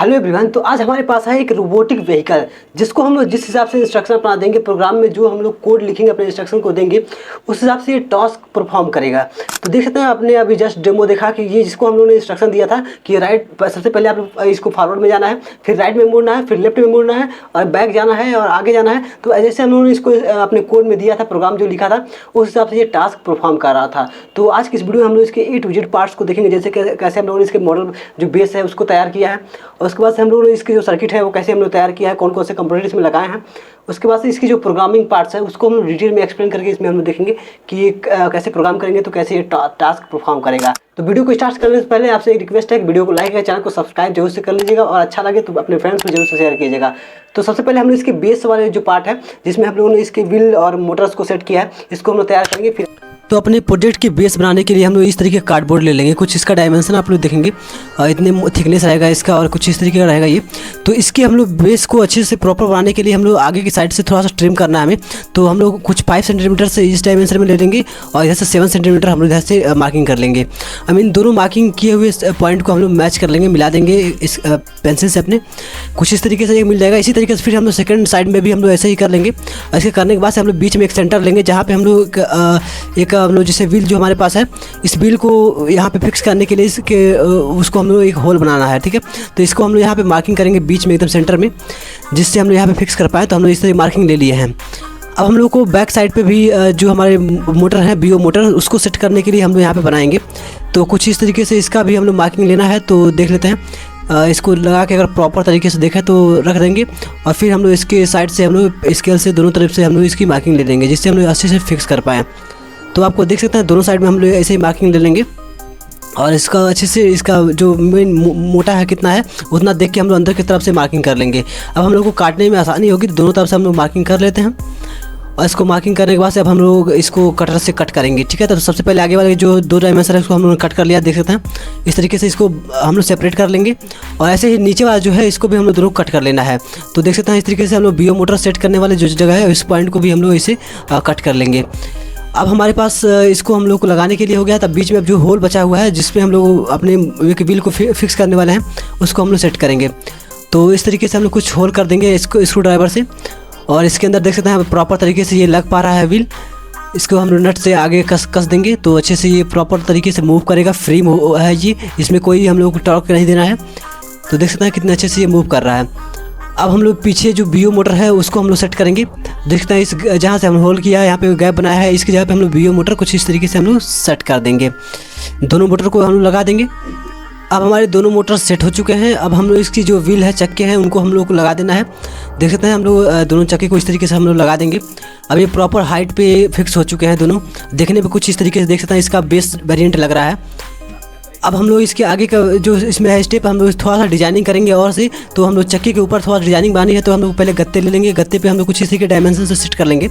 Hello everyone. तो आज हमारे पास है एक रोबोटिक व्हीकल जिसको हम लोग जिस हिसाब से इंस्ट्रक्शन अपना देंगे, प्रोग्राम में जो हम लोग कोड लिखेंगे अपने इंस्ट्रक्शन को देंगे उस हिसाब से ये टास्क परफॉर्म करेगा। तो देख सकते हैं, आपने अभी जस्ट डेमो देखा कि ये जिसको हम लोगों ने इंस्ट्रक्शन दिया था कि राइट, सबसे पहले आप इसको फॉरवर्ड में जाना है, फिर राइट में मुड़ना है, फिर लेफ्ट में मुड़ना है और बैक जाना है और आगे जाना है। तो जैसे हम लोगों ने इसको अपने कोड में दिया था, प्रोग्राम जो लिखा था उस हिसाब से ये टास्क परफॉर्म कर रहा था। तो आज की इस वीडियो में हम लोग इसके A to Z पार्ट्स को देखेंगे, जैसे कैसे हम लोगों ने इसके मॉडल जो बेस है उसको तैयार किया है, और उसके बाद से हम लोगों ने इसकी जो सर्किट है वो कैसे हम लोग तैयार किया है, कौन कौन से कंपोनेंट इसमें लगाए हैं। उसके बाद से इसकी जो प्रोग्रामिंग पार्ट्स है उसको हम डिटेल में एक्सप्लेन करके इसमें हम लोग देखेंगे कि कैसे प्रोग्राम करेंगे तो कैसे ये टास्क परफॉर्म करेगा। तो वीडियो को स्टार्ट करने से पहले आपसे एक रिक्वेस्ट है कि वीडियो को लाइक है, चैनल को सब्सक्राइब जरूर से कर लीजिएगा और अच्छा लगे तो अपने फ्रेंड्स को जरूर से शेयर कीजिएगा। तो सबसे पहले हम लोग इसके बेस वाले जो पार्ट है जिसमें हम लोगों ने इसके व्हील और मोटर्स को सेट किया है, इसको हम लोग तैयार करेंगे। फिर तो अपने प्रोजेक्ट की बेस बनाने के लिए हम लोग इस तरीके का कार्डबोर्ड ले लेंगे। कुछ इसका डायमेंशन आप लोग देखेंगे इतने थिकनेस रहेगा इसका और कुछ इस तरीके का रहेगा ये। तो इसके हम लोग बेस को अच्छे से प्रॉपर बनाने के लिए हम लोग आगे की साइड से थोड़ा सा ट्रिम करना है हमें। तो हम लोग कुछ 5 सेंटीमीटर से इस डायमेंशन में ले लेंगे और इधर से 7 सेंटीमीटर हम लोग इधर से मार्किंग कर लेंगे। इन दोनों मार्किंग किए हुए पॉइंट को हम लोग मैच कर लेंगे, मिला देंगे इस पेंसिल से अपने। कुछ इस तरीके से ये मिल जाएगा। इसी तरीके से फिर हम लोग सेकंड साइड में भी हम लोग ऐसे ही कर लेंगे। ऐसे करने के बाद से हम लोग बीच में एक सेंटर लेंगे जहाँ पे हम लोग एक हम लोग जैसे व्हील जो हमारे पास है इस व्हील को यहाँ पे फिक्स करने के लिए इसके उसको हम लोग एक होल बनाना है, ठीक है। तो इसको हम लोग यहाँ पे मार्किंग करेंगे बीच में एकदम सेंटर में, जिससे हम लोग यहाँ पे फिक्स कर पाए। तो हम लोग इस तरह मार्किंग ले लिए हैं। अब हम लोग को बैक साइड पे भी जो हमारे मोटर है BO मोटर, उसको सेट करने के लिए हम लोग यहाँ पे बनाएंगे। तो कुछ इस तरीके से इसका भी हम लोग मार्किंग लेना है। तो देख लेते हैं, इसको लगा के अगर प्रॉपर तरीके से देखें तो रख देंगे और फिर हम लोग इसके साइड से हम लोग स्केल से दोनों तरफ से हम लोग इसकी मार्किंग ले लेंगे, जिससे हम लोग अच्छे से फिक्स कर पाएँ। तो आपको देख सकते हैं दोनों साइड में हम लोग ऐसे ही मार्किंग ले लेंगे और इसका अच्छे से इसका जो मेन मोटा है कितना है उतना देख के हम लोग अंदर की तरफ से मार्किंग कर लेंगे। अब हम लोग को काटने में आसानी होगी तो दोनों तरफ से हम लोग मार्किंग कर लेते हैं। और इसको मार्किंग करने के बाद से अब हम लोग इसको कटर से कट करेंगे, ठीक है। तो सबसे पहले आगे वाले जो 2 डायमेंशन है उसको हम लोग कट कर लिया, देख सकते हैं। इस तरीके से इसको हम लोग सेपरेट कर लेंगे और ऐसे ही नीचे वाला जो है इसको भी हम लोग दोनों कट कर लेना है। तो देख सकते हैं इस तरीके से हम लोग BO मोटर सेट करने वाले जो जगह है इस पॉइंट को भी हम लोग इसे कट कर लेंगे। अब हमारे पास इसको हम लोग को लगाने के लिए हो गया। तब बीच में अब जो होल बचा हुआ है जिसमें हम लोग अपने व्हील को फिक्स करने वाले हैं उसको हम लोग सेट करेंगे। तो इस तरीके से हम लोग कुछ होल कर देंगे इसको स्क्रू ड्राइवर से, और इसके अंदर देख सकते हैं प्रॉपर तरीके से ये लग पा रहा है व्हील। इसको हम लोग नट से आगे कस देंगे तो अच्छे से ये प्रॉपर तरीके से मूव करेगा। फ्री है ये, इसमें कोई हम लोग को टॉर्क नहीं देना है। तो देख सकते हैं कितने अच्छे से ये मूव कर रहा है। अब हम लोग पीछे जो BO मोटर है उसको हम लोग सेट करेंगे। देखते हैं इस जहाँ से हम होल किया है यहाँ पे गैप बनाया है, इसकी जगह पे हम लोग BO मोटर कुछ इस तरीके से हम लोग सेट कर देंगे। दोनों मोटर को हम लोग लगा देंगे। अब हमारे दोनों मोटर सेट हो चुके हैं। अब हम लोग इसकी जो व्हील है, चक्के हैं, उनको हम लोग को लगा देना है। देख सकते हैं हम लोग दोनों चक्के को इस तरीके से हम लोग लगा देंगे। अब ये प्रॉपर हाइट पे फिक्स हो चुके हैं दोनों। देखने पे कुछ इस तरीके से देख सकते हैं इसका बेस वेरिएंट लग रहा है। अब हम लोग इसके आगे का जो इसमें है स्टेप हम लोग थोड़ा सा डिजाइनिंग करेंगे और से। तो हम लोग चक्के के ऊपर थोड़ा डिजाइनिंग बनानी है तो हम लोग पहले गत्ते ले लेंगे। गत्ते पे हम लोग कुछ इसी के डायमेंशन से सेट कर लेंगे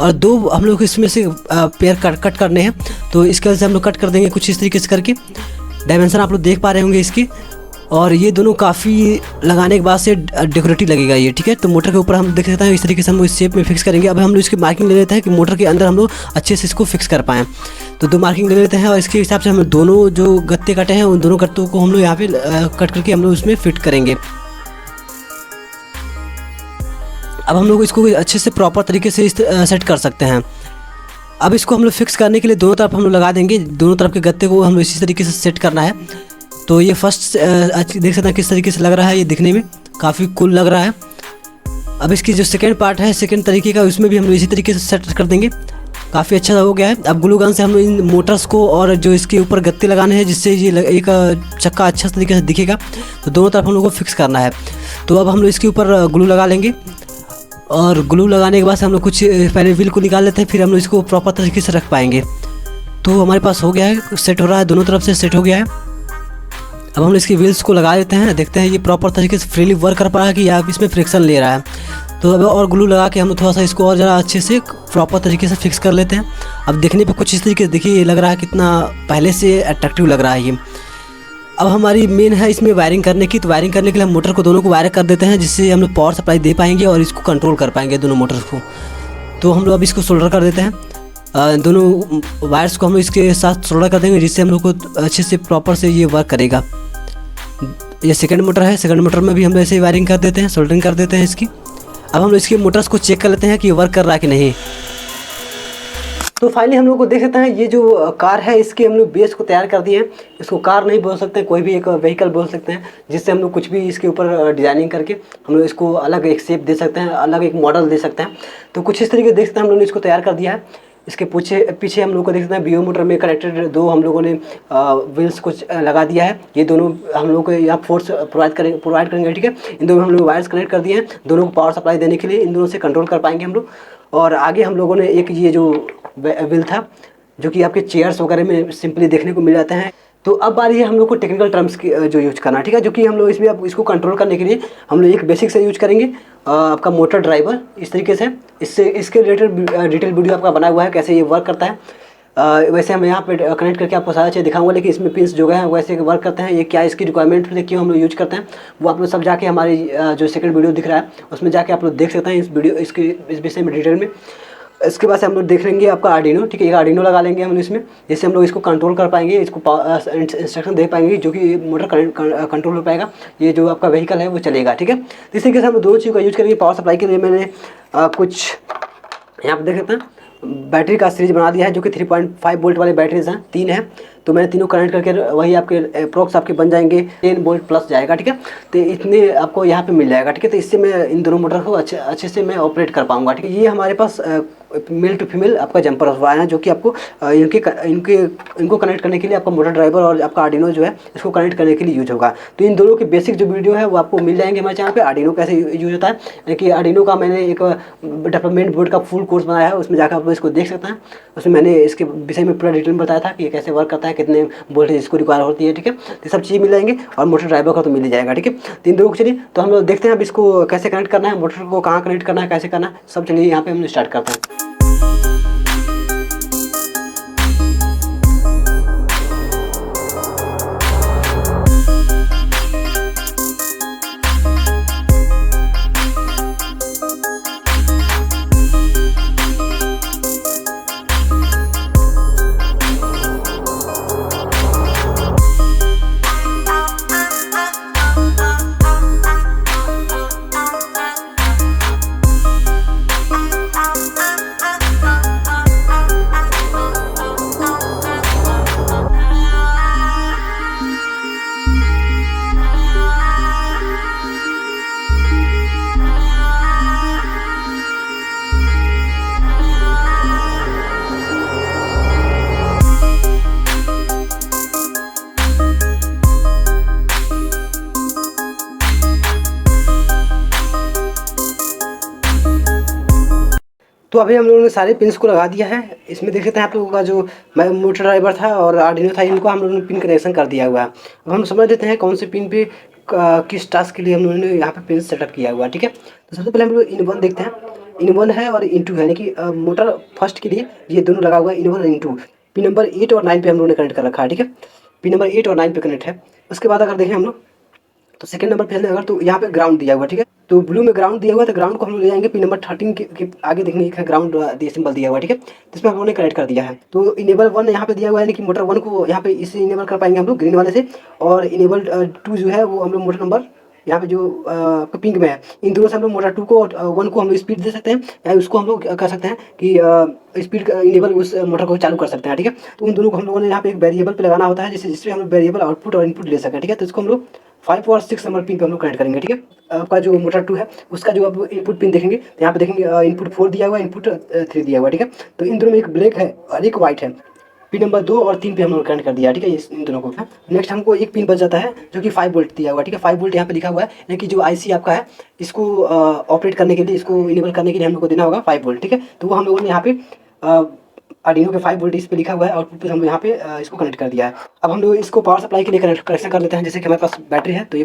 और 2 हम लोग इसमें से पेयर कट करने हैं। तो इसके वजह से हम लोग कट कर देंगे कुछ इस तरीके से करके। डायमेंशन आप लोग देख पा रहे होंगे इसकी, और ये दोनों काफ़ी लगाने के बाद से डेकोरेटिव लगेगा ये, ठीक है। तो मोटर के ऊपर हम देख सकते हैं इस तरीके से हम लोग इस शेप में फिक्स करेंगे। अब हम लोग इसकी मार्किंग ले लेते हैं कि मोटर के अंदर हम लोग अच्छे से इसको फिक्स कर पाएँ। तो 2 मार्किंग ले लेते हैं और इसके हिसाब से हम दोनों जो गत्ते कटे हैं उन दोनों गत्तों को हम लोग यहाँ पे कट करके हम लोग उसमें फिट करेंगे। अब हम लोग इसको अच्छे से प्रॉपर तरीके से सेट कर सकते हैं। अब इसको हम लोग फिक्स करने के लिए दोनों तरफ हम लोग लगा देंगे। दोनों तरफ के गत्ते को हम लोग इसी तरीके से सेट करना है। तो ये फर्स्ट देख सकते हैं किस तरीके से लग रहा है, ये दिखने में काफ़ी कूल लग रहा है। अब इसकी जो सेकंड पार्ट है सेकंड तरीके का, उसमें भी हम लोग इसी तरीके से सेट कर देंगे। काफ़ी अच्छा हो गया है। अब ग्लू गन से हम लोग इन मोटर्स को और जो इसके ऊपर गत्ते लगाने हैं जिससे ये एक चक्का अच्छा तरीके से दिखेगा। तो दोनों तरफ हम लोग को फिक्स करना है। तो अब हम लोग इसके ऊपर ग्लू लगा लेंगे और ग्लू लगाने के बाद हम लोग कुछ पहले व्हील को निकाल लेते हैं, फिर हम लोग इसको प्रॉपर तरीके से रख पाएंगे। तो हमारे पास हो गया है, सेट हो रहा है, दोनों तरफ से सेट हो गया है। अब हम लोग इसकी व्हील्स को लगा देते हैं। देखते हैं ये प्रॉपर तरीके से फ्रीली वर्क कर पा रहा है कि आप इसमें फ्रिक्शन ले रहा है। तो अब और ग्लू लगा के हम थोड़ा सा इसको और ज़रा अच्छे से प्रॉपर तरीके से फिक्स कर लेते हैं। अब देखने पे कुछ इस तरीके से देखिए ये लग रहा है कितना पहले से अट्रैक्टिव लग रहा है ये। अब हमारी मेन है इसमें वायरिंग करने की। तो वायरिंग करने के लिए हम मोटर को दोनों को वायर कर देते हैं, जिससे हम लोग पावर सप्लाई दे पाएंगे और इसको कंट्रोल कर पाएंगे दोनों मोटर्स को। तो हम लोग अब इसको सोल्डर कर देते हैं। दोनों वायर्स को हम इसके साथ सोल्डर कर देंगे, जिससे हम लोग को अच्छे से प्रॉपर से ये वर्क करेगा। ये सेकंड मोटर है, सेकंड मोटर में भी हम लोग ऐसे वायरिंग कर देते हैं, सोल्डरिंग कर देते हैं इसकी। अब हम लोग इसके मोटर्स को चेक कर लेते हैं कि वर्क कर रहा है कि नहीं। तो फाइनली हम लोग को देख सकते हैं ये जो कार है इसके हम लोग बेस को तैयार कर दिए हैं। इसको कार नहीं बोल सकते हैं, कोई भी एक व्हीकल बोल सकते हैं, जिससे हम लोग कुछ भी इसके ऊपर डिजाइनिंग करके हम लोग इसको अलग एक शेप दे सकते हैं, अलग एक मॉडल दे सकते हैं। तो कुछ इस तरीके देख सकते हैं हम लोगों ने इसको तैयार कर दिया है। इसके पीछे हम लोग को देख सकते हैं बीओ मोटर में कनेक्टेड दो हम लोगों ने व्हील्स को लगा दिया है। ये दोनों हम लोग को यहाँ फोर्स प्रोवाइड करेंगे, ठीक है। इन दोनों में हम लोग वायर्स कनेक्ट कर दिए हैं, दोनों को पावर सप्लाई देने के लिए इन दोनों से कंट्रोल कर पाएंगे हम लोग। और आगे हम लोगों ने एक ये जो व्हील था जो कि आपके चेयर्स वगैरह में सिंपली देखने को मिल जाते हैं। तो अब बारी है हम लोग को टेक्निकल टर्म्स की जो यूज करना, ठीक है, जो कि हम लोग इसमें अब इसको कंट्रोल करने के लिए हम लोग एक बेसिक से यूज करेंगे आपका मोटर ड्राइवर इस तरीके से। इससे इसके रिलेटेड डिटेल वीडियो आपका बना हुआ है कैसे ये वर्क करता है। वैसे हम यहाँ पे कनेक्ट करके आपको सारा चीज़ दिखाऊंगा, लेकिन इसमें पिंस जो है वैसे वर्क करते हैं। ये क्या इसकी रिक्वायरमेंट है, क्यों हम लोग यूज करते हैं, वो आप लोग सब जाके हमारी जो सेकंड वीडियो दिख रहा है उसमें जाके आप लोग देख सकते हैं इस विषय में डिटेल में। इसके बाद से हम लोग देख लेंगे आपका आर्डिनो, ठीक है। एक आर्डिनो लगा लेंगे हम इसमें, जिससे हम लोग इसको कंट्रोल कर पाएंगे, इसको इंस्ट्रक्शन दे पाएंगे, जो कि मोटर कंट्रोल हो पाएगा, ये जो आपका व्हीकल है वो चलेगा, ठीक है। तो इस तरीके से हम दोनों चीज़ का यूज करेंगे। पावर सप्लाई के लिए मैंने कुछ यहाँ पर देख सकते हैं बैटरी का सीरीज बना दिया है, जो कि 3.5 वोल्ट वाले बैटरीज हैं, 3 हैं। तो मैंने तीनों कनेक्ट करके वही आपके अप्रोक्स आपके बन जाएंगे 10 वोल्ट प्लस जाएगा, ठीक है। तो इतने आपको यहाँ पे मिल जाएगा, ठीक है। तो इससे मैं इन दोनों मोटर को अच्छे से मैं ऑपरेट कर पाऊंगा, ठीक है। ये हमारे पास मेल टू फीमेल आपका जंपर वायर है, जो कि आपको इनको कनेक्ट करने के लिए आपका मोटर ड्राइवर और आपका आर्डिनो जो है इसको कनेक्ट करने के लिए यूज होगा। तो इन दोनों के बेसिक जो वीडियो है वो आपको मिल जाएंगे हमारे चैनल पे। आर्डिनो कैसे यूज होता है, यानी कि आर्डिनो का मैंने एक डेवलपमेंट बोर्ड का फुल कोर्स बनाया है, उसमें जाकर आप इसको देख सकते हैं। उसमें मैंने इसके विषय में पूरा डिटेल में बताया था कि ये कैसे वर्क करता है, कितने वोल्टेज इसको रिक्वायर होती है, ठीक है। तो सब चीज़ मिल जाएंगे और मोटर ड्राइवर का तो मिल ही जाएगा, ठीक है। तो इन दोनों को चलिए तो हम लोग देखते हैं अब इसको कैसे कनेक्ट करना है, मोटर को कहाँ कनेक्ट करना है, कैसे करना है, सब चलिए यहाँ पे हम स्टार्ट करते हैं। तो अभी हम लोगों ने सारे पिन्स को लगा दिया है। इसमें देख सकते हैं आप लोगों का जो मोटर ड्राइवर था और आर्डिनो था, इनको हम लोगों ने पिन कनेक्शन कर दिया हुआ है। अब हम समझ लेते हैं कौन से पिन पे किस टास्क के लिए हम लोगों ने यहाँ पे पिन सेटअप किया हुआ है, ठीक है। तो सबसे पहले हम लोग इन 1 देखते हैं। इन 1 है और इन 2 है, यानी कि मोटर फर्स्ट के लिए ये दोनों लगा हुआ है, इन 1 और इन 2। पिन नंबर 8 और 9 पे हम लोगों ने कनेक्ट कर रखा है, ठीक है। पिन नंबर 8 और 9 पे कनेक्ट है। उसके बाद अगर देखें हम लोग तो सेकंड नंबर पे अगर तो यहाँ पे ग्राउंड दिया हुआ है, ठीक है। तो ब्लू में ग्राउंड दिया हुआ है, तो ग्राउंड को हम लोग ले जाएंगे पिन नंबर 13 के आगे देखने का ग्राउंड सिंबल दिया हुआ है, ठीक है। तो इसमें हम लोगों ने कनेक्ट कर दिया है। तो इनेबल 1 यहाँ पे दिया हुआ है, यानी कि मोटर 1 को यहाँ पे इससे इनेबल कर पाएंगे हम लोग ग्रीन वाले से, और इनेबल 2 जो है वो हम लोग मोटर नंबर यहाँ पे जो आपका पिंक में है, इन दोनों से हम लोग मोटर 2 को और 1 को हम लोग स्पीड दे सकते हैं, या उसको हम लोग कर सकते हैं कि स्पीड इनेबल उस मोटर को चालू कर सकते हैं, ठीक है। तो उन दोनों को हम लोगों ने यहाँ पे एक वेरिएबल पे लगाना होता है, जिससे हम लोग वेरिएबल आउटपुट और इनपुट ले सकें, ठीक है। तो इसको हम लोग 5 और 6 नंबर पिन पे हम लोग कनेक्ट करेंगे, ठीक है। आपका जो मोटर 2 है उसका जो आप इनपुट पिन देखेंगे तो यहाँ पे देखेंगे इनपुट 4 दिया हुआ है, इनपुट 3 दिया हुआ है, ठीक है। तो इन दोनों में एक ब्लैक है और एक वाइट है। पिन नंबर 2 और 3 पे हम लोग कनेक्ट कर दिया, ठीक है, इन दोनों को। नेक्स्ट हमको एक पिन बच जाता है जो कि 5 वोल्ट दिया हुआ है, ठीक है। 5 वोल्ट यहाँ पे लिखा हुआ है, यानी कि जो आईसी आपका है इसको ऑपरेट करने के लिए, इसको इनेबल करने के लिए हम लोग को देना होगा 5 वोल्ट, ठीक है। तो वो हम लोगों ने यहाँ पे आर्डिनो के 5 वोल्ट इस पे लिखा हुआ है, आउटपुट पे हम यहाँ पे इसको कनेक्ट कर दिया है। अब हम लोग इसको पावर सप्लाई के लिए कनेक्शन कर लेते हैं। जैसे कि हमारे पास बैटरी है, तो ये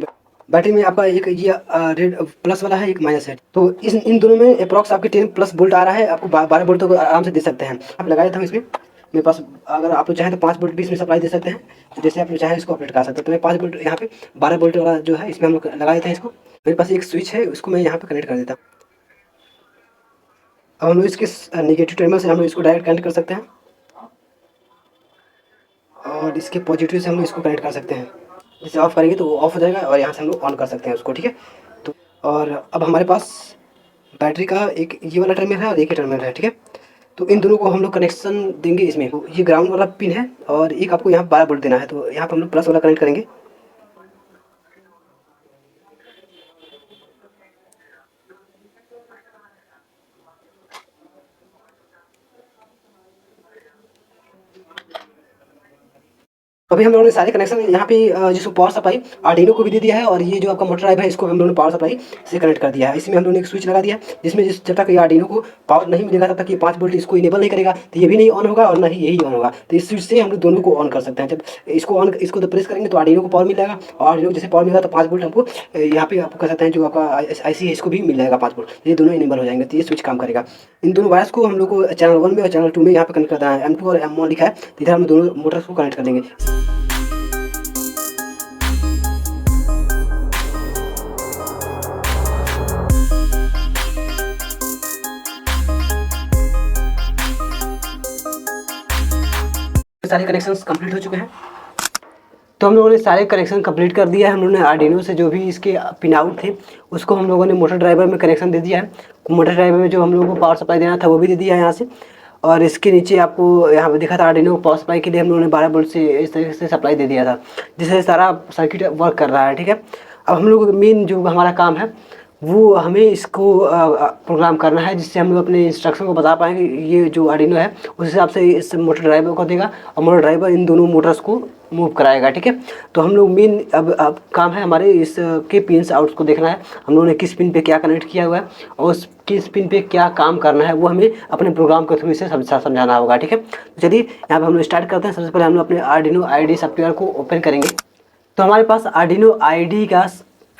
बैटरी में आपका एक ये रेड प्लस वाला है, एक माइनस है। तो इन दोनों में अप्रॉक्स आपके 10 प्लस वोल्ट आ रहा है, आपको 12 वोल्ट तो आराम से दे सकते हैं। आप लगा देता हूँ इसमें, मेरे पास अगर आप लोग चाहें तो 5 वोल्ट भी इसमें सप्लाई दे सकते हैं, तो जैसे आप लोग चाहें इसको ऑपरेट कर सकते हैं। तो मैं 5 वोल्ट यहाँ पे 12 वोल्ट वाला जो है इसमें हम लोग लगा देते हैं इसको। मेरे पास एक स्विच है, उसको मैं यहाँ पे कनेक्ट कर देता हूँ। अब हम लोग इसके नेगेटिव टर्मिनल से हम लोग इसको डायरेक्ट कनेक्ट कर सकते हैं, और इसके पॉजिटिव से हम लोग इसको कनेक्ट कर सकते हैं। जैसे ऑफ करेंगे तो वो ऑफ हो जाएगा और यहाँ से हम लोग ऑन कर सकते हैं उसको, ठीक है। तो और अब हमारे पास बैटरी का एक ये वाला टर्मिनल है और एक ही टर्मिनल है, ठीक है। तो इन दोनों को हम लोग कनेक्शन देंगे इसमें। तो ये ग्राउंड वाला पिन है और एक आपको यहाँ 12 वोल्ट देना है, तो यहाँ पर हम लोग प्लस वाला कनेक्ट करेंगे। अभी हम लोगों ने सारे कनेक्शन यहाँ पे जिसको पावर सप्लाई आर्डिनो को भी दे दिया है और ये जो आपका मोटर ड्राइव है इसको हम लोगों ने पावर सप्लाई से कनेक्ट कर दिया है। इसमें हम लोगों ने एक स्विच लगा दिया जिसमें जब तक ये आर्डिनो को पावर नहीं मिलेगा तब तक ये 5 वोल्ट इसको इनेबल नहीं करेगा, तो ये भी नहीं ऑन होगा और ना ही यही ऑन होगा। तो इस स्विच से हम लोग दोनों को ऑन कर सकते हैं। जब इसको तो प्रेस करेंगे तो आर्डिनो को पावर मिल जाएगा और आर्डिनो जैसे पावर मिलेगा तो 5 वोल्ट हमको यहाँ पे आपको कह सकते हैं जो आपका IC है इसको भी मिल जाएगा 5 वोल्ट। ये दोनों इनेबल हो जाएंगे, तो ये स्विच काम करेगा। इन दोनों वायर्स को हम लोग को चैनल 1 में और चैनल 2 में यहाँ पे कनेक्ट करना है। M2 और M1 लिखा है, तो इधर हम दोनों मोटर्स को कनेक्ट कर देंगे। सारे कनेक्शंस कंप्लीट हो चुके हैं। तो हम लोगों ने सारे कनेक्शन कंप्लीट कर दिया है। हम लोगों ने आर्डिनो से जो भी इसके पिन आउट थे उसको हम लोगों ने मोटर ड्राइवर में कनेक्शन दे दिया है। मोटर ड्राइवर में जो हम लोगों को पावर सप्लाई देना था वो भी दे दिया है यहाँ से। और इसके नीचे आपको यहाँ पे दिखा था आर्डिनो पावर सप्लाई के लिए हम लोगों ने 12 वोल्ट से इस तरीके से सप्लाई दे दिया था, जिससे सारा सर्किट वर्क कर रहा है, ठीक है। अब हम लोग मेन जो हमारा काम है वो हमें इसको प्रोग्राम करना है, जिससे हम लोग अपने इंस्ट्रक्शन को बता पाएंगे। ये जो आर्डिनो है उस हिसाब से इस मोटर ड्राइवर को देगा और मोटर ड्राइवर इन दोनों मोटर्स को मूव कराएगा, ठीक है। तो हम लोग मेन अब काम है हमारे इस के पिन्स आउट्स को देखना है, हम लोगों ने किस पिन पे क्या कनेक्ट किया हुआ है और उस किस पिन पे क्या काम करना है वो हमें अपने प्रोग्राम के थ्रू से समझाना होगा, ठीक है। तो चलिए यहाँ पर हम लोग स्टार्ट करते हैं। सबसे पहले हम लोग अपने आर्डिनो ID सॉफ्टवेयर को ओपन करेंगे। तो हमारे पास आर्डिनो ID का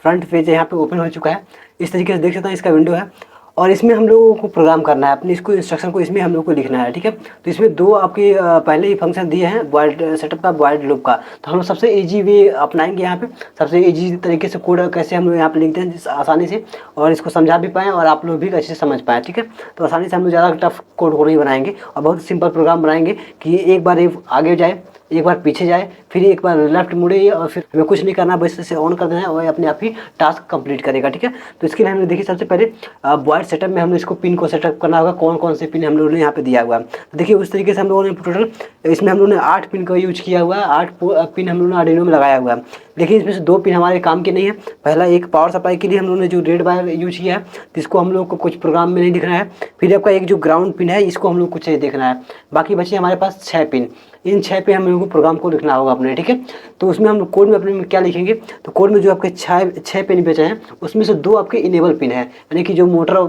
फ्रंट पेज यहाँ पे ओपन हो चुका है। इस तरीके से देख सकते हैं इसका विंडो है और इसमें हम लोगों को प्रोग्राम करना है अपने इसको इंस्ट्रक्शन को इसमें हम लोग को लिखना है, ठीक है। तो इसमें दो आपके पहले ही फंक्शन दिए हैं, बॉयल्ड सेटअप का, बॉयल्ड लूप का। तो हम लोग सबसे ईजी वे अपनाएंगे यहाँ पे, सबसे ईजी तरीके से कोड कैसे हम लोग यहाँ पे लिखते हैं जिस आसानी से, और इसको समझा भी पाएँ और आप लोग भी अच्छे से समझ पाएँ, ठीक है। तो आसानी से हम लोग ज़्यादा टफ कोड को नहीं बनाएंगे और बहुत सिंपल प्रोग्राम बनाएंगे कि एक बार आगे जाए, एक बार पीछे जाए, फिर एक बार लेफ्ट मुड़े और फिर हमें कुछ नहीं करना, बस इसे ऑन कर देना है और अपने आप ही टास्क कंप्लीट करेगा, ठीक है। तो इसके लिए हमने देखिए सबसे पहले बॉयल्ड सेटअप में हमने इसको पिन को सेटअप करना होगा, कौन कौन से पिन हम लोगों ने यहाँ पे दिया हुआ है। तो देखिए उस तरीके से हम लोगों ने टोटल इसमें हम लोगों ने 8 पिन का यूज किया हुआ है, 8 पिन हम लोगों ने आर्डिनो में लगाया हुआ है। देखिए इसमें से 2 पिन हमारे काम के नहीं है। पहला एक पावर सप्लाई के लिए हम लोगों ने जो रेड वायर यूज किया है, जिसको हम लोग को कुछ प्रोग्राम में नहीं दिखना है। फिर आपका एक जो ग्राउंड पिन है इसको हम लोग कुछ नहीं देखना है। बाकी बचे हमारे पास 6 पिन, इन 6 पे हम लोगों को प्रोग्राम को लिखना होगा अपने, ठीक है। तो उसमें हम कोड में अपने में क्या लिखेंगे, तो कोड में जो आपके 6 पिन बचे हैं उसमें से 2 आपके इनेबल पिन है, यानी कि जो मोटर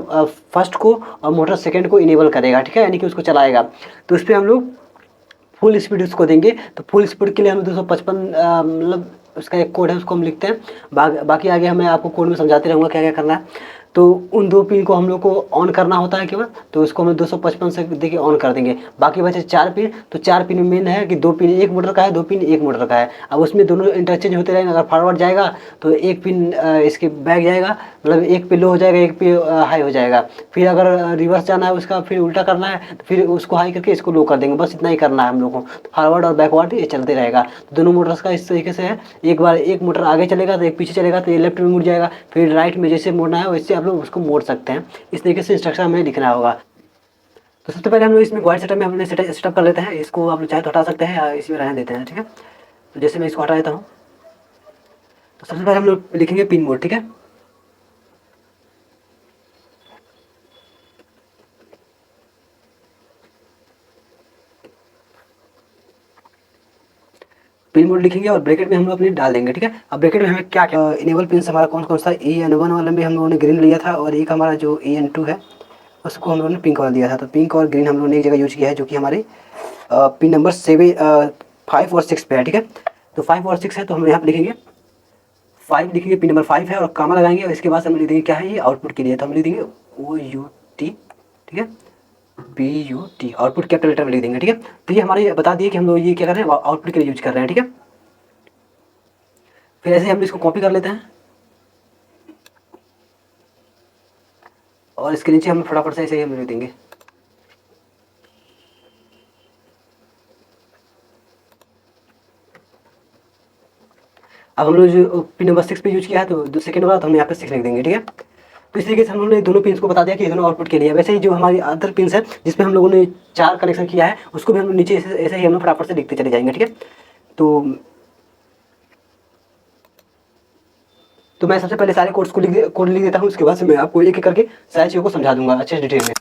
फर्स्ट को और मोटर सेकंड को इनेबल करेगा, ठीक है, यानी कि उसको चलाएगा। तो उस पर हम लोग फुल स्पीड उसको देंगे। तो फुल स्पीड के लिए हम 255 मतलब उसका एक कोड है उसको हम लिखते हैं। बाकी आगे मैं आपको कोड में समझाते रहूँगा क्या क्या करना है। तो उन 2 पिन को हम लोग को ऑन करना होता है केवल, तो उसको हम 255 से देखिए ऑन कर देंगे। बाकी बचे 4 पिन, तो 4 पिन में मेन है कि 2 पिन एक मोटर का है, 2 पिन एक मोटर का है। अब उसमें दोनों इंटरचेंज होते रहेंगे। अगर फॉरवर्ड जाएगा तो एक पिन इसके बैक जाएगा, मतलब एक पे लो हो जाएगा, एक पे हाई हो जाएगा। फिर अगर रिवर्स जाना है उसका, फिर उल्टा करना है तो फिर उसको हाई करके इसको लो कर देंगे। बस इतना ही करना है हम लोग को। तो फॉरवर्ड और बैकवर्ड ये चलते रहेगा। तो दोनों मोटर्स का इस तरीके से है, एक बार एक मोटर आगे चलेगा तो एक पीछे चलेगा, तो ये लेफ्ट में मुड़ जाएगा, फिर राइट में जैसे मोड़ना है वैसे आप लोग उसको मोड़ सकते हैं। इस तरीके से इंस्ट्रक्शन हमें लिखना होगा। तो सबसे पहले हम लोग इसमें बॉयल्ड सेटअप में हमने सेटअप कर लेते हैं। इसको आप लोग चाहे तो हटा सकते हैं या इसी में रहने देते हैं, ठीक है। तो जैसे मैं इसको हटा देता हूँ, तो सबसे पहले हम लोग लिखेंगे पिन मोड, ठीक है। पिन मोड लिखेंगे और ब्रैकेट में हम लोग अपने डाल देंगे, ठीक है। अब ब्रैकेट में हमें क्या क्या इनेबल पिन हमारा कौन कौन सा, EN1 वाला में हम लोगों ने ग्रीन लिया था और एक हमारा जो EN2 है उसको हम लोगों ने पिंक वाला दिया था। तो पिंक और ग्रीन हम लोगों ने एक जगह यूज किया है, जो कि हमारे पिन नंबर 5 और 6 पे है, ठीक है। तो 5 और 6 है तो हम यहाँ पे लिखेंगे 5 लिखेंगे, पिन नंबर 5 है और कामा लगाएंगे और इसके बाद हम लिख देंगे क्या है ये आउटपुट के लिए, तो हम लिख देंगे OUT, ठीक है, PUT, आउटपुट कैपिटल लेटर में लिख देंगे, ठीक है। तो ये हमारे बता दिए कि हम लोग ये क्या कर रहे हैं, आउटपुट के लिए यूज कर रहे हैं, ठीक है। फिर ऐसे हम इसको कॉपी कर लेते हैं और इसके नीचे हम फटाफट से ऐसे ही हम लिख देंगे। अब हम लोग जो पिन नंबर 6 पे यूज किया है तो सेकंड वाला तो हम यहाँ पे 6 लिख देंगे, ठीक है। तो इस तरीके से हम लोगों ने दोनों पिन्स को बता दिया कि ये दोनों आउटपुट के लिए है। वैसे ही जो हमारी अदर पिन्स है जिसमें हम लोगों ने 4 कनेक्शन किया है उसको भी हम लोग नीचे ऐसे ही हम लोग फटाफट से लिखते चले जाएंगे, ठीक है। तो मैं सबसे पहले सारे कोड लिख देता हूँ, उसके बाद से मैं आपको एक एक करके सारी चीज़ों को समझा दूंगा अच्छे से डिटेल में।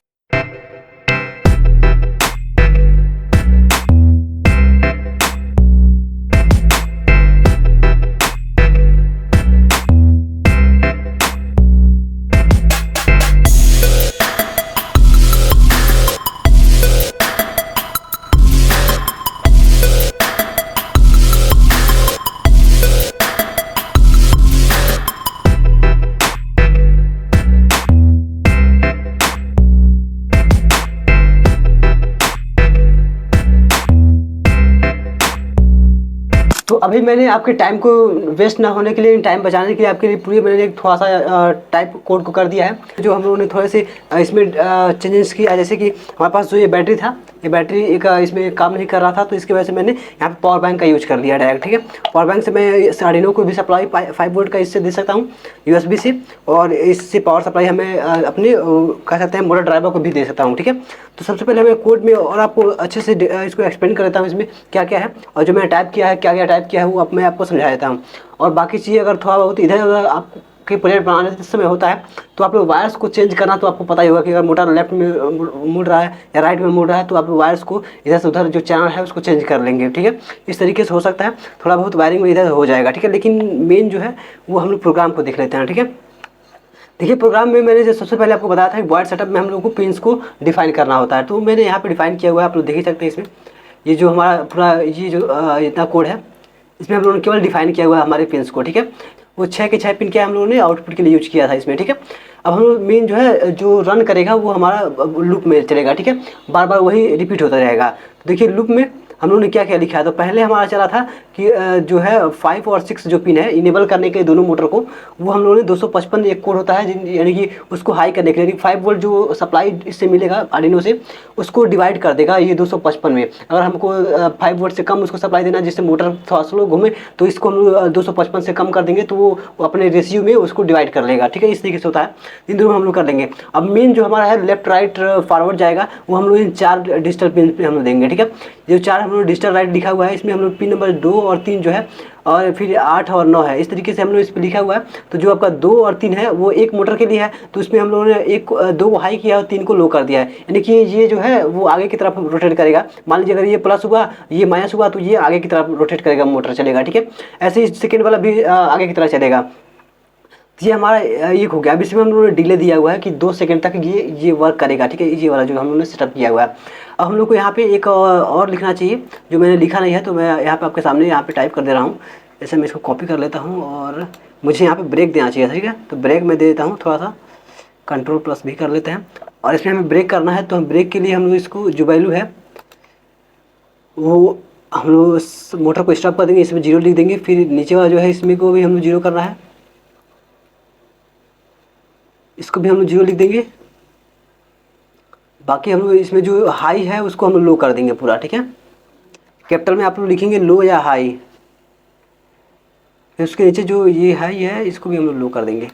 तो अभी मैंने आपके टाइम को वेस्ट ना होने के लिए, टाइम बचाने के लिए आपके लिए पूरी मैंने एक थोड़ा सा टाइप कोड को कर दिया है। जो हम लोगों ने थोड़े से इसमें चेंजेस किया, जैसे कि हमारे पास जो ये बैटरी था, ये बैटरी एक इसमें काम नहीं कर रहा था, तो इसकी वजह से मैंने यहाँ पे पावर बैंक का यूज कर लिया डायरेक्ट, ठीक है। पावर बैंक से मैं आर्डिनो को भी सप्लाई 5 वोल्ट का इससे दे सकता हूँ USB से, और इससे पावर सप्लाई हमें अपने कह सकते हैं मोटर ड्राइवर को भी दे सकता हूँ, ठीक है। तो सबसे पहले मैं कोड में और आपको अच्छे से इसको एक्सप्लेन कर देता हूँ इसमें क्या क्या है, और जो मैंने टाइप किया है क्या क्या टाइप किया है वो मैं आपको समझा देता हूँ। और बाकी चीज़ें अगर थोड़ा बहुत इधर उधर आपके प्रोजेक्ट बनाने समय होता है तो आप लोग वायर्स को चेंज करना, तो आपको पता ही होगा कि अगर मोटर लेफ्ट में मुड़ रहा है या राइट में मुड़ रहा है तो आप वायर्स को इधर से उधर जो चैनल है उसको चेंज कर लेंगे, ठीक है। इस तरीके से हो सकता है, थोड़ा बहुत वायरिंग में इधर हो जाएगा, ठीक है। लेकिन मेन जो है वो हम लोग प्रोग्राम को देख लेते हैं, ठीक है। देखिए प्रोग्राम में मैंने जो सबसे पहले आपको बताया था कि बॉयड सेटअप में हम लोग को पिन्स को डिफाइन करना होता है, तो मैंने यहाँ पे डिफाइन किया हुआ है, आप लोग देख ही सकते हैं इसमें। ये जो हमारा पूरा ये जो इतना कोड है इसमें हम लोगों ने केवल डिफाइन किया हुआ है हमारे पिन्स को, ठीक है। वो 6 के 6 पिन क्या हम लोगों ने आउटपुट के लिए यूज किया था इसमें, ठीक है। अब हम लोग मेन जो है जो रन करेगा वो हमारा लूप में चलेगा, ठीक है, बार बार वही रिपीट होता रहेगा। तो देखिए लूप में हम लोगों ने क्या क्या लिखा है, तो पहले हमारा चला था कि जो है 5 और 6 जो पिन है इनेबल करने के दोनों मोटर को, वो हम लोगों ने 255 एक कोड होता है यानी कि उसको हाई करने के लिए 5 वोल्ट जो सप्लाई इससे मिलेगा आर्डिनो से उसको डिवाइड कर देगा ये 255 में। अगर हमको 5 वोल्ट से कम उसको सप्लाई देना जिससे मोटर थोड़ा स्लो घूमे तो इसको हम लोग 255 से कम कर देंगे, तो वो अपने रेशियो में उसको डिवाइड कर लेगा, ठीक है। इस तरीके से होता है, इन दोनों हम लोग कर लेंगे। अब मेन जो हमारा है लेफ्ट राइट फॉरवर्ड जाएगा वो हम लोग इन 4 डिजिटल पिन पे हम लोग देंगे, ठीक है। जो 4 हम लोग डिजिटल राइट लिखा हुआ है इसमें हम लोग पिन नंबर 2 और 3 जो है और फिर 8 और 9 है, इस तरीके से हम लोग इस पर लिखा हुआ है। तो जो आपका 2 और 3 है वो एक मोटर के लिए है, तो इसमें हम लोगों ने 2 को हाई किया और 3 को लो कर दिया है, यानी कि ये जो है वो आगे की तरफ रोटेट करेगा। मान लीजिए अगर ये प्लस हुआ ये माइनस हुआ तो ये आगे की तरफ रोटेट करेगा, मोटर चलेगा, ठीक है। ऐसे ही सेकेंड वाला भी आगे की तरफ चलेगा। ये हमारा ये हो गया। अब इसमें हम लोगों ने डिले दिया हुआ है कि 2 सेकंड तक ये वर्क करेगा, ठीक है, ये वाला जो हम लोगों ने सेटअप किया हुआ है। अब हम लोग को यहाँ पे एक और लिखना चाहिए जो मैंने लिखा नहीं है, तो मैं यहाँ पे आपके सामने यहाँ पे टाइप कर दे रहा हूँ। जैसे मैं इसको कॉपी कर लेता हूँ और मुझे यहाँ पे ब्रेक देना चाहिए, ठीक है। तो ब्रेक मैं दे देता हूँ, थोड़ा सा Ctrl+ भी कर लेते हैं। और इसमें हमें ब्रेक करना है, तो हम ब्रेक के लिए हम लोग इसको जो वैल्यू है वो हम लोग मोटर को स्टॉप कर देंगे, इसमें 0 लिख देंगे। फिर नीचे वाला जो है इसमें को भी हम लोग 0 करना है, इसको भी हम लोग 0 लिख देंगे। बाकी हम लोग इसमें जो हाई है उसको हम लोग लो कर देंगे पूरा, ठीक है। कैपिटल में आप लोग लिखेंगे लो या हाई, फिर उसके नीचे जो ये हाई है इसको भी हम लोग लो कर देंगे।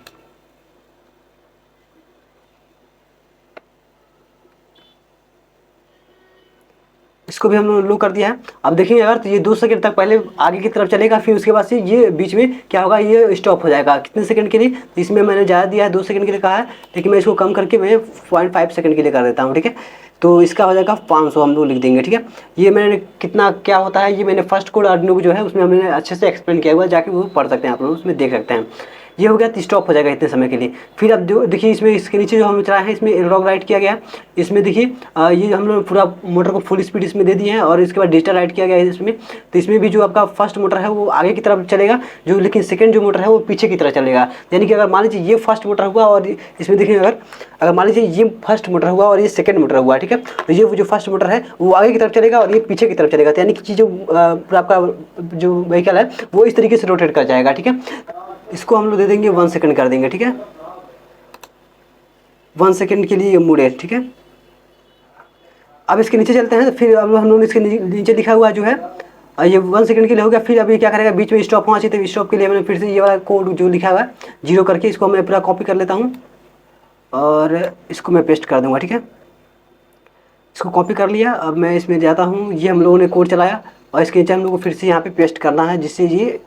इसको भी हम लोग लो कर दिया है। अब देखेंगे अगर तो ये 2 सेकंड तक पहले आगे की तरफ चलेगा, फिर उसके बाद से ये बीच में क्या होगा, ये स्टॉप हो जाएगा। कितने सेकंड के लिए, तो इसमें मैंने ज़्यादा दिया है 2 सेकंड के लिए कहा है, लेकिन मैं इसको कम करके मैं 0.5 सेकंड के लिए कर देता हूँ, ठीक है। तो इसका हो जाएगा 500 हम लोग लिख देंगे, ठीक है। ये मैंने कितना क्या होता है ये मैंने फर्स्ट कोड आर्डिनो जो है उसमें हमने अच्छे से एक्सप्लेन किया हुआ है, जाके वो पढ़ सकते हैं आप लोग, उसमें देख सकते हैं। ये हो गया, तो स्टॉप हो जाएगा इतने समय के लिए। फिर अब जो देखिए इसमें इसके नीचे जो हम चलाए हैं इसमें एनालॉग राइट किया गया है। इसमें देखिए ये हम लोग पूरा मोटर को फुल स्पीड इसमें दे दिए हैं, और इसके बाद डिजिटल राइट किया गया है इसमें। तो इसमें भी जो आपका फर्स्ट मोटर है वो आगे की तरफ चलेगा, जो लेकिन सेकंड जो मोटर है वो पीछे की तरफ चलेगा। यानी कि अगर मान लीजिए ये फर्स्ट मोटर हुआ और इसमें देखिए अगर मान लीजिए ये फर्स्ट मोटर हुआ और ये सेकंड मोटर हुआ, ठीक है, तो ये जो फर्स्ट मोटर है वो आगे की तरफ चलेगा और ये पीछे की तरफ चलेगा। तो यानी कि जो पूरा आपका जो व्हीकल है वो इस तरीके से रोटेट कर जाएगा, ठीक है। इसको हम लोग दे देंगे 1 सेकंड कर देंगे, ठीक है। 1 सेकंड के लिए ये मुड़े, ठीक है। अब इसके नीचे चलते हैं, तो फिर अब हम लोग इसके नीचे लिखा हुआ जो है और ये 1 सेकंड के लिए हो गया। फिर अभी क्या करेगा, बीच में स्टॉप होना चाहिए, तो स्टॉप के लिए मैंने फिर से ये वाला कोड जो लिखा हुआ है 0 करके इसको मैं पूरा कॉपी कर लेता हूँ और इसको मैं पेस्ट कर दूँगा। ठीक है, इसको कॉपी कर लिया। अब मैं इसमें जाता हूँ, ये हम लोगों ने कोड चलाया और इसके नीचे हम लोग को फिर से यहाँ पे पेस्ट करना है, जिससे ये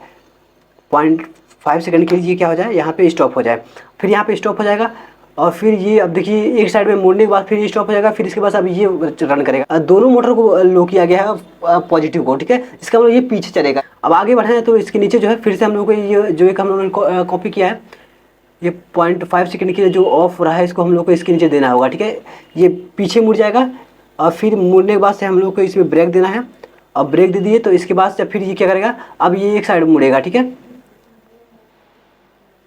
0.5 सेकंड के लिए ये क्या हो जाए, यहाँ पे स्टॉप हो जाए। फिर यहाँ पे स्टॉप हो जाएगा और फिर ये अब देखिए एक साइड में मोड़ने के बाद फिर ये स्टॉप हो जाएगा। फिर इसके बाद अब ये रन करेगा। दोनों मोटर को लो किया गया है पॉजिटिव को। ठीक है, इसका मतलब ये पीछे चलेगा। अब आगे बढ़े तो इसके नीचे जो है फिर से हम लोग को ये जो एक हम लोगों ने कॉपी किया है, ये 0.5 सेकंड के लिए जो ऑफ रहा है इसको हम लोग को इसके नीचे देना होगा। ठीक है, ये पीछे मुड़ जाएगा और फिर मुड़ने के बाद से हम लोग को इसमें ब्रेक देना है। अब ब्रेक दे दिए तो इसके बाद से फिर ये क्या करेगा, अब ये एक साइड मुड़ेगा। ठीक है,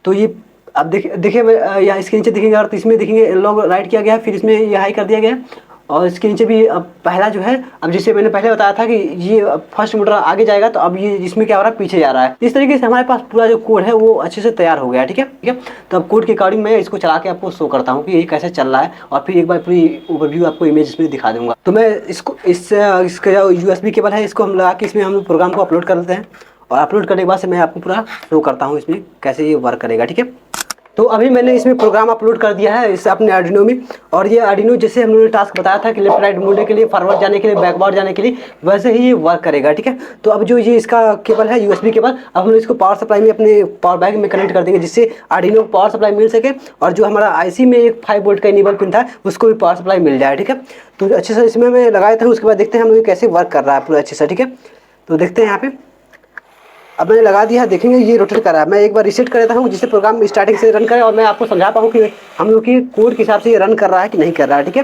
तो ये अब देखिए यहाँ इसके नीचे देखेंगे और इसमें देखेंगे लॉन्ग राइट किया गया है, फिर इसमें ये हाई कर दिया गया है और इसके नीचे भी अब पहला जो है, अब जैसे मैंने पहले बताया था कि ये फर्स्ट मोटर आगे जाएगा तो अब ये इसमें क्या हो रहा है, पीछे जा रहा है। इस तरीके से हमारे पास पूरा जो कोड है वो अच्छे से तैयार हो गया है। ठीक है, तो अब कोड के अकॉर्डिंग मैं इसको चला के आपको शो करता हूँ कि ये कैसे चल रहा है और फिर एक बार पूरी ओवरव्यू आपको इमेज में दिखा दूंगा। तो मैं इसको इसका जो USB केबल है इसको हम लगा के इसमें हम प्रोग्राम को अपलोड कर लेते हैं और अपलोड करने के बाद से मैं आपको पूरा शो करता हूँ इसमें कैसे ये वर्क करेगा। ठीक है, तो अभी मैंने इसमें प्रोग्राम अपलोड कर दिया है इस अपने आर्डिनो में और ये आर्डिनो जैसे हम लोगों ने टास्क बताया था कि लेफ्ट राइट मुड़ने के लिए, फॉरवर्ड जाने के लिए, बैकवर्ड जाने के लिए, वैसे ही ये वर्क करेगा। ठीक है, तो अब जो ये इसका केबल है USB केबल, अब हम लोग इसको पावर सप्लाई में अपने पावर बैंक में कनेक्ट कर देंगे, जिससे आर्डिनो को पावर सप्लाई मिल सके और जो हमारा IC में एक 5 वोल्ट का इनेबल पिन था उसको भी पावर सप्लाई मिल जाए। ठीक है, तो अच्छे से इसमें मैं लगाया था। उसके बाद देखते हैं हम लोग कैसे वर्क कर रहा है पूरा अच्छे से। ठीक है, तो देखते हैं यहाँ पे अब मैंने लगा दिया है, देखेंगे ये रोटेट कर रहा है। मैं एक बार रीसेट कर देता हूँ जिससे प्रोग्राम स्टार्टिंग से रन करे और मैं आपको समझा पाऊँ कि हम लोग की कोड के हिसाब से ये रन कर रहा है कि नहीं कर रहा है। ठीक है,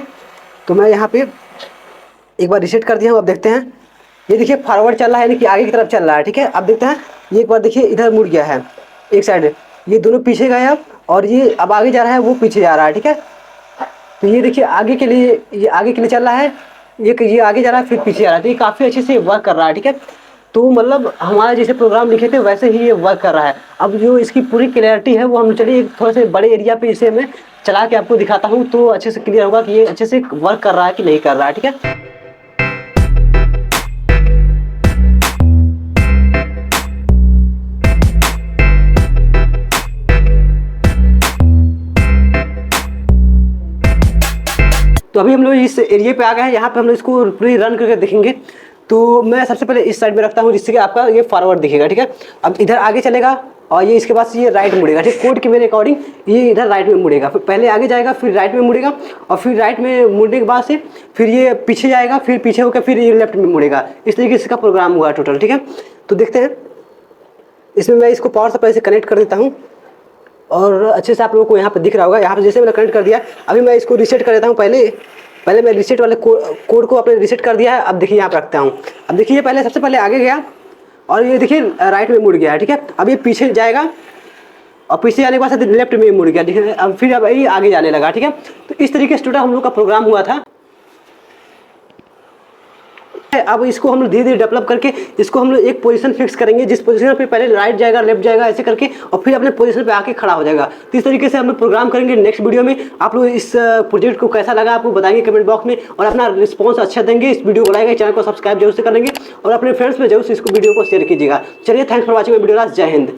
तो मैं यहाँ पे एक बार रीसेट कर दिया हूँ। अब देखते हैं, ये देखिए फॉरवर्ड चल रहा है, यानी कि आगे की तरफ चल रहा है। ठीक है, अब देखते हैं, ये एक बार देखिए इधर मुड़ गया है एक साइड, ये दोनों पीछे गए अब और ये अब आगे जा रहा है, वो पीछे जा रहा है। ठीक है, तो ये देखिए आगे के लिए, ये आगे के लिए चल रहा है, ये आगे जा रहा है फिर पीछे जा रहा है, तो ये काफ़ी अच्छे से वर्क कर रहा है। ठीक है, तो मतलब हमारे जैसे प्रोग्राम लिखे थे वैसे ही ये वर्क कर रहा है। अब जो इसकी पूरी क्लियरिटी है वो हम चलिए थोड़े से बड़े एरिया पे इसे मैं चला के आपको दिखाता हूँ, तो अच्छे से क्लियर होगा कि ये अच्छे से वर्क कर रहा है कि नहीं कर रहा है। ठीक है, तो अभी हम लोग इस एरिया पे आ गए हैं। यहाँ पे हम लोग इसको पूरी रन करके देखेंगे। तो मैं सबसे पहले इस साइड में रखता हूँ जिससे कि आपका ये फॉरवर्ड दिखेगा। ठीक है, अब इधर आगे चलेगा और ये इसके बाद से ये राइट मुड़ेगा। ठीक, कोड के मेरे अकॉर्डिंग ये इधर राइट में मुड़ेगा, फिर पहले आगे जाएगा फिर राइट में मुड़ेगा और फिर राइट में मुड़ने के बाद से फिर ये पीछे जाएगा, फिर पीछे होकर फिर ये लेफ्ट में मुड़ेगा। इस तरीके से इसका प्रोग्राम हुआ टोटल। ठीक है, तो देखते हैं इसमें मैं इसको पावर सप्लाई से कनेक्ट कर देता हूँ और अच्छे से आप लोगों को यहाँ पे दिख रहा होगा। यहाँ पे जैसे मैंने कनेक्ट कर दिया, अभी मैं इसको रीसेट कर देता हूँ। पहले मैं रीसेट वाले कोड को अपने रीसेट कर दिया है। अब देखिए यहाँ पे रखता हूँ। अब देखिए पहले सबसे पहले आगे गया और ये देखिए राइट में मुड़ गया है। ठीक है, अब ये पीछे जाएगा और पीछे जाने के बाद लेफ्ट में मुड़ गया। ठीक है, अब फिर अब ये आगे जाने लगा। ठीक है, तो इस तरीके से टोटल हम लोग का प्रोग्राम हुआ था। अब इसको हम लोग धीरे धीरे डेवलप करके इसको हम लोग एक पोजीशन फिक्स करेंगे, जिस पोजीशन पे पहले राइट जाएगा लेफ्ट जाएगा ऐसे करके और फिर अपने पोजीशन पे आके खड़ा हो जाएगा। तो इस तरीके से हम लोग प्रोग्राम करेंगे। नेक्स्ट वीडियो में आप लोग इस प्रोजेक्ट को कैसा लगा आपको बताएंगे कमेंट बॉक्स में और अपना रिस्पॉन्स अच्छा देंगे। इस वीडियो को लाइक चैनल को सब्सक्राइब जरूर से करेंगे और अपने फ्रेंड्स में जरूर से इसको वीडियो को शेयर कीजिएगा। चलिए, थैंक्स फॉर वॉचिंग वीडियो। जय हिंद।